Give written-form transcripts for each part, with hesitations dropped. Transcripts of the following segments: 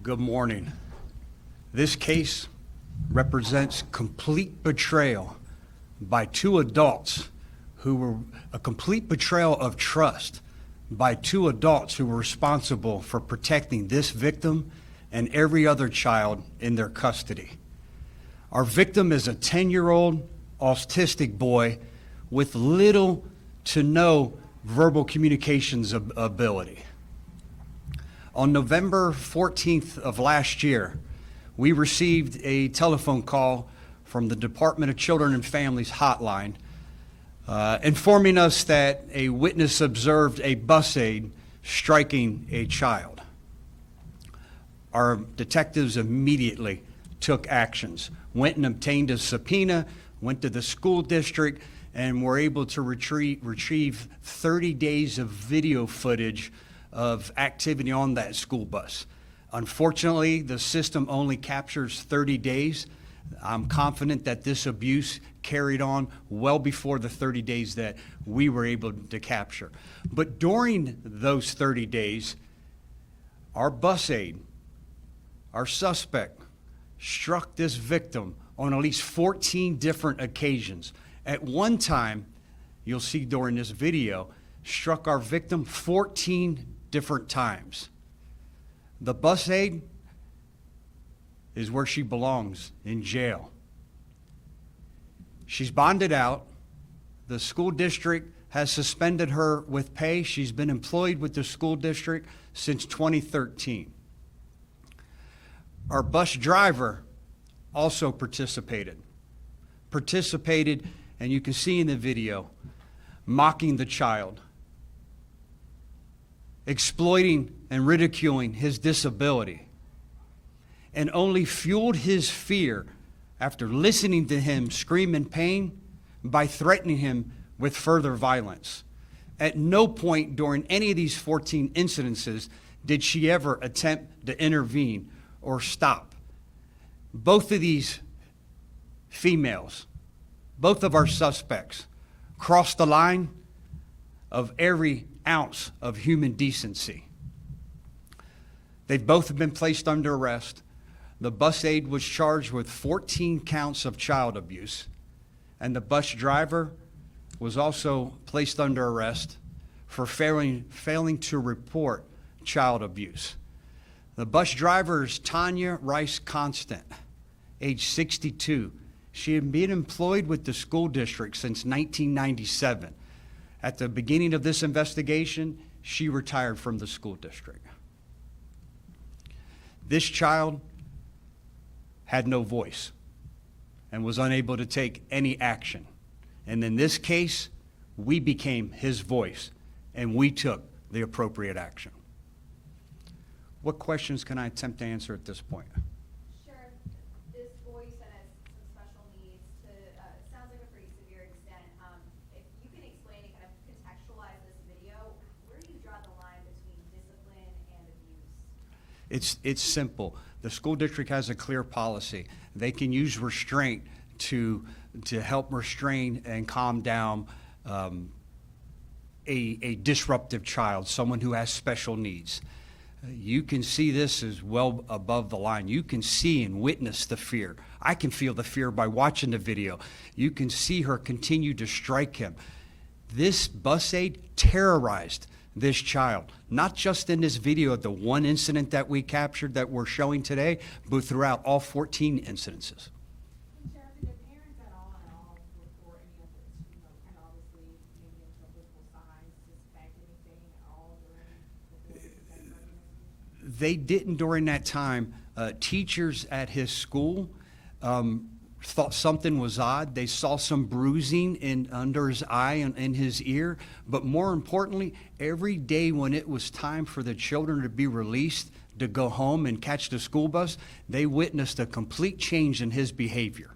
Good morning. This case represents complete betrayal by two adults who were a complete betrayal of trust by two adults who were responsible for protecting this victim and every other child in their custody. Our victim is a 10-year-old autistic boy with little to no verbal communications ability. On November 14th of last year, we received a telephone call from the Department of Children and Families hotline informing us that a witness observed a bus aide striking a child. Our detectives immediately took actions, went and obtained a subpoena, went to the school district, and were able to retrieve 30 days of video footage of activity on that school bus. Unfortunately, the system only captures 30 days. I'm confident that this abuse carried on well before the 30 days that we were able to capture. But during those 30 days, our bus aide, our suspect, struck this victim on at least 14 different occasions. At one time, you'll see during this video, struck our victim 14 different times. The bus aide is where she belongs, in jail. She's bonded out. The school district has suspended her with pay. She's been employed with the school district since 2013. Our bus driver also participated, and you can see in the video, mocking the child, exploiting and ridiculing his disability, and only fueled his fear after listening to him scream in pain by threatening him with further violence. At no point during any of these 14 incidences did she ever attempt to intervene or stop. Both of these females, both of our suspects, crossed the line of every ounce of human decency. They've both been placed under arrest. The bus aide was charged with 14 counts of child abuse, and the bus driver was also placed under arrest for failing to report child abuse. The bus driver is Tanya Rice Constant, age 62. She had been employed with the school district since 1997. At the beginning of this investigation, she retired from the school district. This child had no voice and was unable to take any action. And in this case, we became his voice and we took the appropriate action. What questions can I attempt to answer at this point? Sure. This boy said has some special needs to, sounds like a pretty severe extent. If you can explain and kind of contextualize this video, where do you draw the line between discipline and abuse? It's simple. The school district has a clear policy. They can use restraint to help restrain and calm down a disruptive child, someone who has special needs. You can see this as well above the line. You can see and witness the fear. I can feel the fear by watching the video. You can see her continue to strike him. This bus aide terrorized this child, not just in this video, the one incident that we captured that we're showing today, but throughout all 14 incidences. Sheriff, did the parents at all report any of this, and obviously maybe in some visible signs, suspect anything at all during They didn't during that time. Teachers at his school thought something was odd. They saw some bruising under his eye and in his ear. But more importantly, every day when it was time for the children to be released to go home and catch the school bus, they witnessed a complete change in his behavior.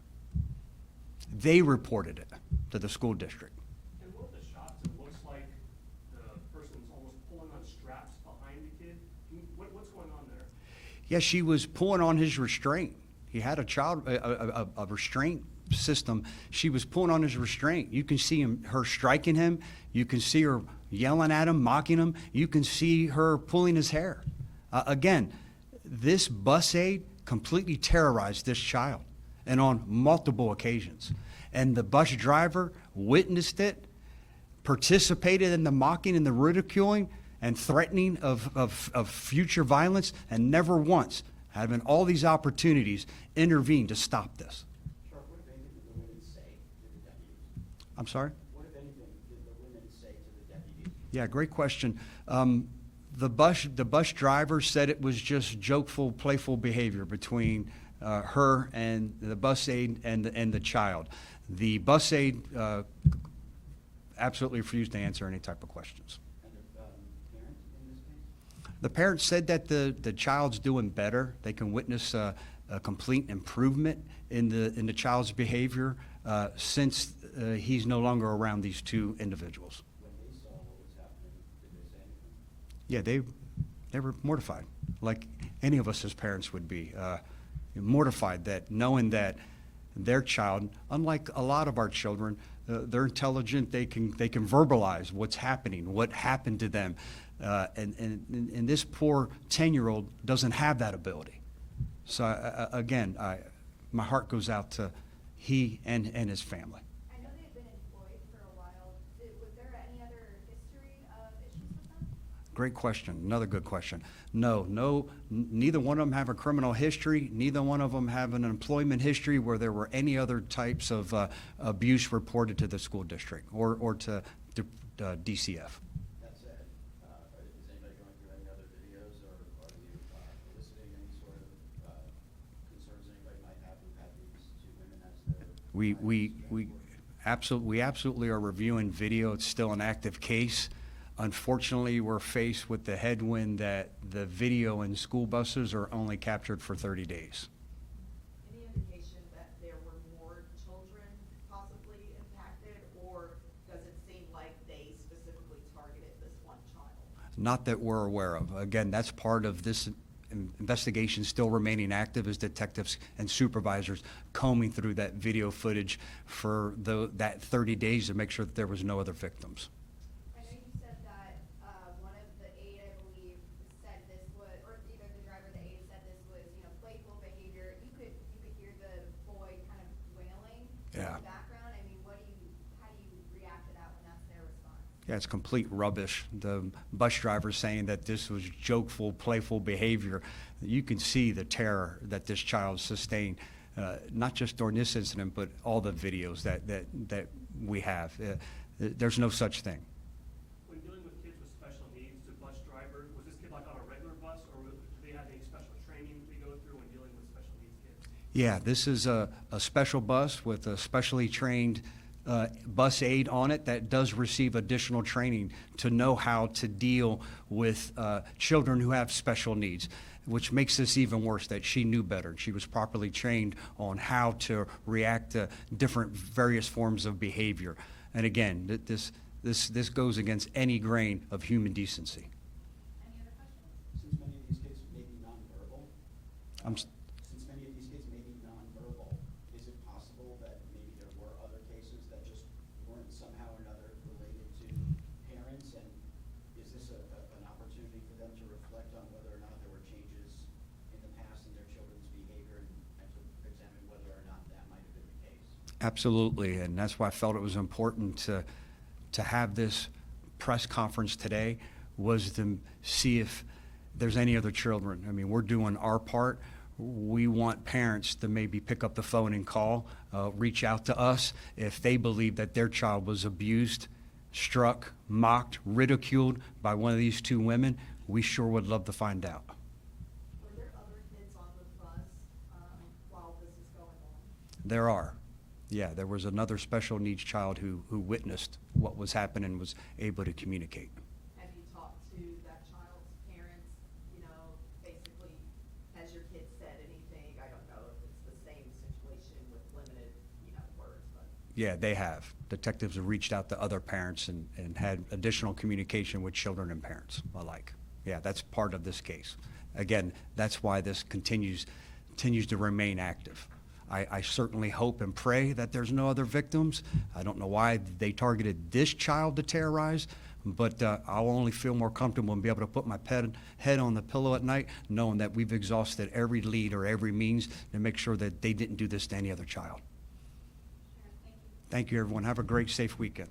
They reported it to the school district. And one of the shots, it looks like the person's almost pulling on straps behind the kid. What's going on there? Yeah, she was pulling on his restraint. He had a restraint system. She was pulling on his restraint. You can see her striking him. You can see her yelling at him, mocking him. You can see her pulling his hair. Again, This bus aide completely terrorized this child, and on multiple occasions. And the bus driver witnessed it, participated in the mocking and the ridiculing and threatening of future violence, and never once, having all these opportunities, intervened to stop this. Sheriff, what if anything did the women say to the deputies? I'm sorry? What if anything did the women say to the deputies? Yeah, great question. The bus driver said it was just jokeful, playful behavior between her and the bus aide and the child. The bus aide absolutely refused to answer any type of questions. And the parent in this case? The parents said that the child's doing better. They can witness a complete improvement in the child's behavior since he's no longer around these two individuals. When they saw what was happening, did they say anything? Yeah, they were mortified, like any of us as parents would be, mortified that knowing that their child, unlike a lot of our children, they're intelligent. They can verbalize what's happening, what happened to them, and this poor 10-year-old doesn't have that ability. So again, my heart goes out to he and his family. I know they've been employed for a while. Was there any other history of issues with them? Great question. Another good question. No, neither one of them have a criminal history. Neither one of them have an employment history where there were any other types of abuse reported to the school district or to DCF. That said, is anybody going through any other videos, or are you eliciting any sort of concerns anybody might have who had these two women as their? We absolutely are reviewing video. It's still an active case. Unfortunately, we're faced with the headwind that the video in school buses are only captured for 30 days. Any indication that there were more children possibly impacted, or does it seem like they specifically targeted this one child? Not that we're aware of. Again, that's part of this investigation still remaining active as detectives and supervisors combing through that video footage for that 30 days to make sure that there was no other victims. I know you said that one of the aide, I believe, said this was, or either the driver or the aide said this was, playful behavior. You could hear the boy kind of wailing in Yeah. the background. I mean, how do you react to that when that's their response? Yeah, it's complete rubbish. The bus driver saying that this was jokeful, playful behavior. You can see the terror that this child sustained, not just during this incident, but all the videos that we have. There's no such thing. When dealing with kids with special needs, the bus driver, was this kid like on a regular bus, or do they have any special training they go through when dealing with special needs kids? Yeah, this is a special bus with a specially trained bus aide on it that does receive additional training to know how to deal with children who have special needs, which makes this even worse that she knew better. She was properly trained on how to react to different various forms of behavior. And again, this goes against any grain of human decency. Any other questions? Since many of these kids may be nonverbal, I'm s- since many of these kids may be nonverbal, is it possible that maybe there were other cases that just weren't somehow or another related to parents? And is this an opportunity for them to reflect on whether or not there were changes in the past in their children's behavior and to examine whether or not that might have been the case? Absolutely, and that's why I felt it was important to have this press conference today, was to see if there's any other children. I mean, we're doing our part. We want parents to maybe pick up the phone and call, reach out to us if they believe that their child was abused, struck, mocked, ridiculed by one of these two women. We sure would love to find out. Were there other kids on the bus while this is going on? There are. Yeah, there was another special needs child who witnessed what was happening and was able to communicate. Have you talked to that child's parents? Basically, has your kid said anything? I don't know if it's the same situation with limited, words, but. Yeah, they have. Detectives have reached out to other parents and had additional communication with children and parents alike. Yeah, that's part of this case. Again, that's why this continues to remain active. I certainly hope and pray that there's no other victims. I don't know why they targeted this child to terrorize, but I'll only feel more comfortable and be able to put my head on the pillow at night knowing that we've exhausted every lead or every means to make sure that they didn't do this to any other child. Sure, thank you. Thank you, everyone. Have a great, safe weekend.